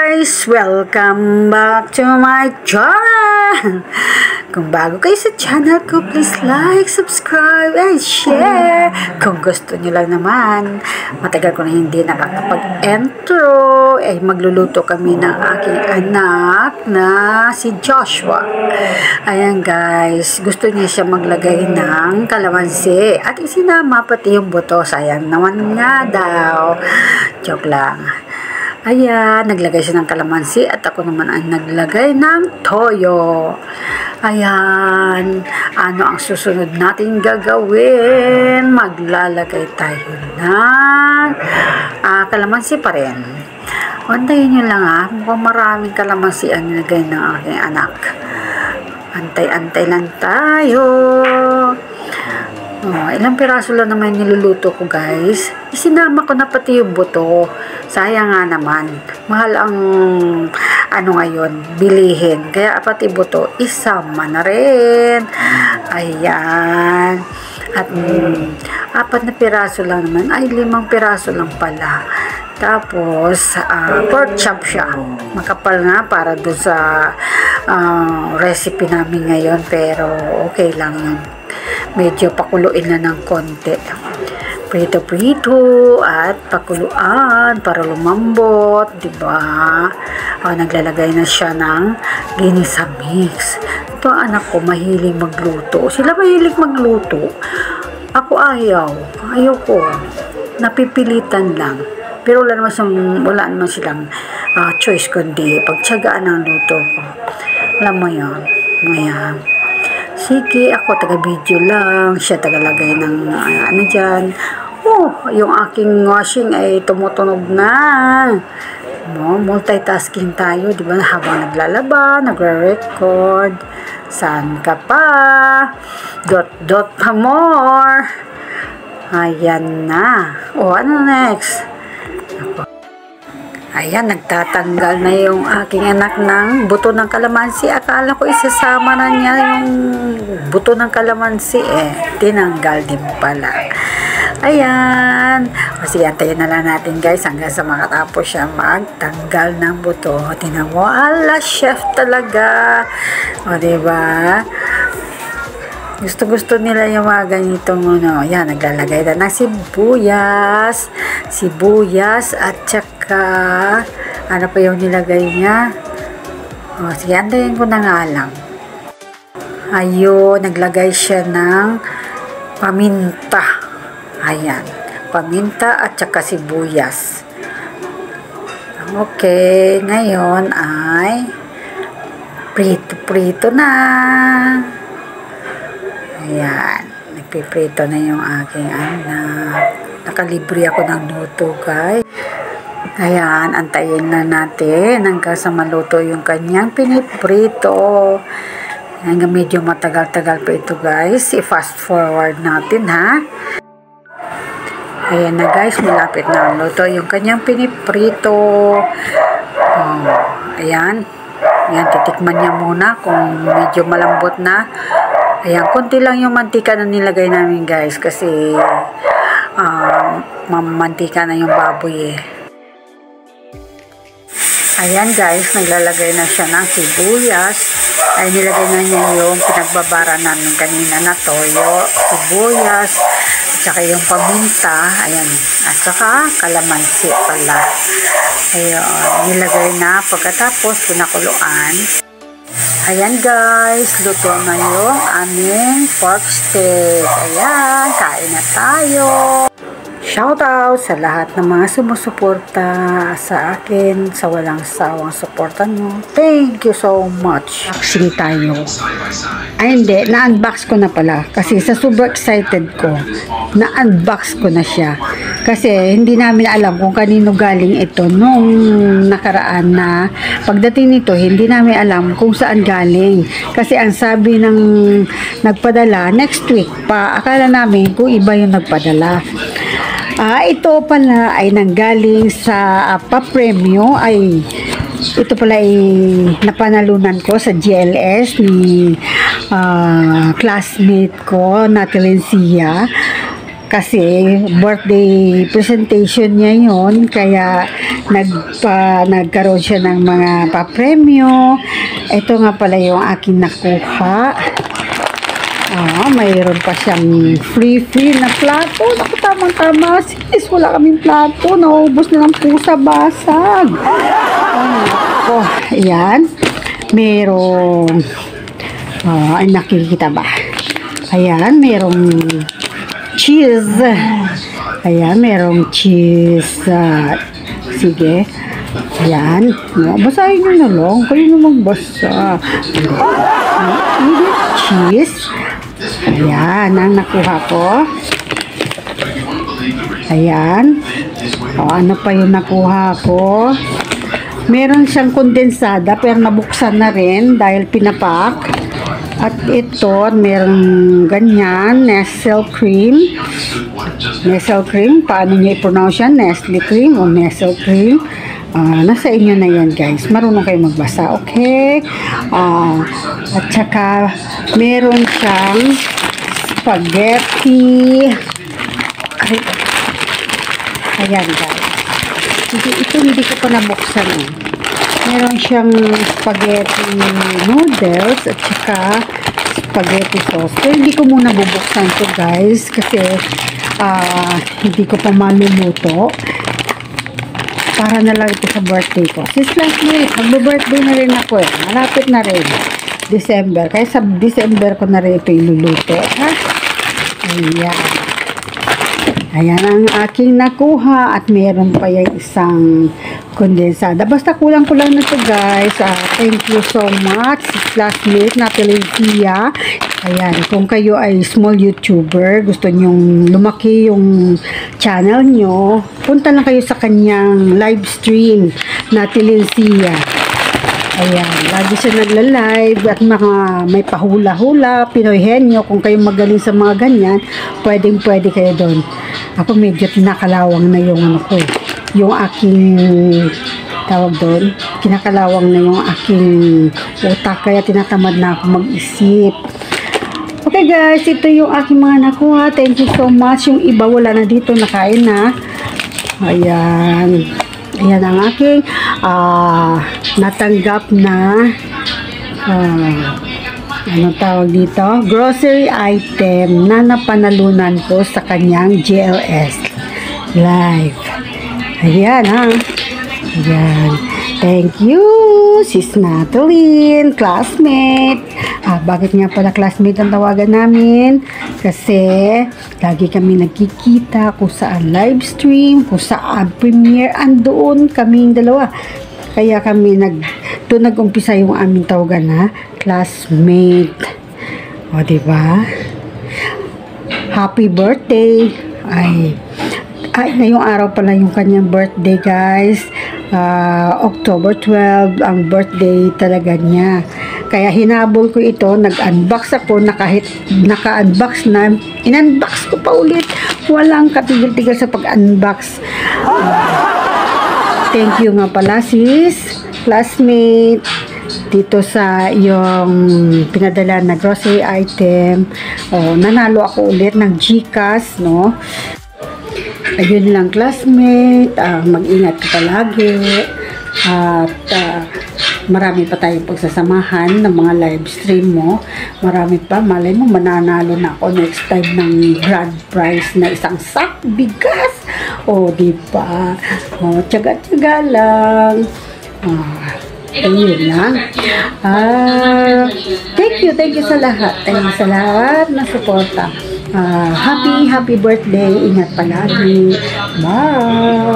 guys! Welcome back to my channel! Kung bago kayo sa channel ko, please like, subscribe, and share! Kung gusto nyo lang naman, matagal ko na hindi nakakapag-intro, magluluto kami ng aking anak na si Joshua. Ayan guys, gusto niya siya maglagay ng kalamansi at isinama pati yung buto. Sayang naman nga daw. Joke lang. Ayan, naglagay siya ng kalamansi at ako naman ang naglagay ng toyo. Ayan, ano ang susunod natin gagawin? Maglalagay tayo ng kalamansi pa rin. Antayin nyo lang mukhang maraming kalamansi ang nilagay ng aking anak. Antay-antay lang tayo. Ilang piraso lang naman niluluto ko guys. Isinama ko na pati yung buto. Sayang nga naman. Mahal ang ngayon, bilihin. Kaya pati buto, isama na rin. Ayan. At 4 na piraso lang naman. 5 piraso lang pala. Tapos, pork chop siya. Makapal nga para doon sa recipe namin ngayon. Pero okay lang yun. Medyo pakuluin na ng konti. Prito-prito at pakuluan para lumambot, diba? Naglalagay na siya ng ginisa mix. Ito anak ko mahilig magluto. Sila mahilig magluto. Ako ayaw. Ayaw ko. Napipilitan lang. Pero wala naman silang choice kundi pagtiyagaan ang luto ko. Alam mo yun. Ayan. Sige, ako taga-video lang. Siya tagalagay ng dyan. Yung aking washing ay tumutunog na. Multitasking tayo, di ba? Habang naglalaba, nagre-record. Saan ka pa? Dot pa more. Ayan na. Ano next? Ayan, nagtatanggal na yung aking anak ng buto ng kalamansi. Akala ko isasama na niya yung buto ng kalamansi. Tinanggal din pala. Ayan. Sige, antayin na lang natin guys hanggang sa makatapos siya magtanggal ng buto. Tingnan mo, ala, chef talaga. Diba? Gusto nila yung mga ganitong yan, naglalagay na ng sibuyas at saka ano pa yung nilagay niya. Sige, antayin ko na nga lang. Ayun, naglagay siya ng paminta. Ayan, paminta at saka sibuyas. Okay, ngayon ay prito na. Ayan, nagpiprito na yung aking anak. Nakalibre ako ng luto guys. Ayan, antayin na natin hanggang sa maluto yung kanyang piniprito. Hanggang medyo matagal-tagal pa ito guys. I-fast forward natin ha. Ayan na guys, malapit na ang luto yung kanyang piniprito. Ayan. Ayan, titikman niya muna kung medyo malambot na. Ayan, konti lang yung mantika na nilagay namin guys kasi mamantika na yung baboy Ayan guys, naglalagay na siya ng sibuyas. Ay nilagay na niya yung pinagbabara namin kanina na toyo, sibuyas, at saka yung paminta. Ayan, at saka kalamansi pala. Ayan, nilagay na pagkatapos pinakuluan. Ayan guys, luto na yung aming pork steak. Ayan, kain na tayo. Shout out sa lahat ng mga sumusuporta sa akin, sa walang sawang suporta nyo. Thank you so much. Unboxing tayo. Ay hindi, na-unbox ko na pala. Kasi sa super excited ko, na-unbox ko na siya. Kasi hindi namin alam kung kanino galing ito nung nakaraan na pagdating nito, hindi namin alam kung saan galing. Kasi ang sabi ng nagpadala, next week pa. Akala namin kung iba yung nagpadala. Ito pala ay nanggaling sa pa-premyo ito pala ay napanalunan ko sa GLS ni classmate ko na Telencia. kasi birthday presentation niya yon, kaya nagkaroon siya ng mga papremyo. Ito nga pala yung aking nakuha. Mayroon pa siyang free na plato. Naku, tamang-tama. Sis, wala kaming plato. Naubos na ng pusa, basag. Ayan. Merong ay, nakikita ba? Ayan, merong cheese. Ayan, merong cheese. Sige. Ayan. Basahin nyo na lang. Kayo na magbasa. Cheese. Ayan, ang nakuha ko. Ayan. Ano pa yung nakuha ko? Meron siyang kondensada pero nabuksan na rin dahil pinapak. At ito, meron ganyan, Nestle cream. Nestle cream, paano niya i-pronounce yan? Nestle cream o Nestle cream? Nasa inyo na yan, guys. Marunong kayo magbasa, okay? At saka, meron siyang spaghetti. Ayan, guys. Ito hindi ko pa nabuksan. Meron siyang spaghetti noodles at saka spaghetti sauce. So, hindi ko muna bubuksan to, guys, kasi hindi ko pa maluluto. Para na lang ito sa birthday ko. Sis Leslie, magbe-birthday na rin ako eh. Malapit na rin. December. Kaya sa December ko na rin ito iluluto. Ha? Ayan. Ayan ang aking nakuha. At meron pa yung isang kondensada. Basta kulang-kulang na ito, guys. Thank you so much. Classmate na Telesia. Ayan, kung kayo ay small YouTuber, gusto nyong lumaki yung channel nyo, punta na kayo sa kanyang live stream na Telesia. Ayan, lagi siya nagla-live at may pahula-hula, Pinoy henyo. Kung kayo magaling sa mga ganyan, pwede kayo doon. Ako medyo nakalawang na yung yung aking tawag doon, kinakalawang na yung aking utak, kaya tinatamad na ako mag-isip. Okay guys, ito yung aking mga nakuha. Thank you so much. Yung iba wala na dito, nakain na. Ayan. Ayan ang aking natanggap na anong tawag dito? Grocery item na napanalunan ko sa kanyang GLS Live. Ayan ha. Ayan. Thank you, Sis Natalie, classmate. Bakit nga pala classmate ang tawagan namin? Kasi lagi kami nagkikita kung saan live stream, kung saan premiere, andoon kaming dalawa. Kaya kami doon nag-umpisa yung aming tawagan na classmate. O, diba? Happy birthday! Ay, ngayong araw pala yung kanyang birthday, guys. October 12 ang birthday talaga niya. Kaya hinabol ko ito, nag-unbox ako na kahit naka-unbox na, in-unbox ko pa ulit. Walang katigil-tigil sa pag-unbox. Thank you nga pala, sis, classmate, dito sa yung pinadala na grocery item. Nanalo ako ulit ng GCash, no? Ayun lang, classmate. Mag-ingat ka palagi. At marami pa tayong pagsasamahan ng mga live stream mo. Marami pa. Malay mo, mananalo na ako next time ng grand prize na isang sak bigas. Diba? Tiyaga-tiyaga lang. Ayun lang. Thank you sa lahat. Thank you sa lahat na suporta. Happy birthday. Ingat palagi. Bye.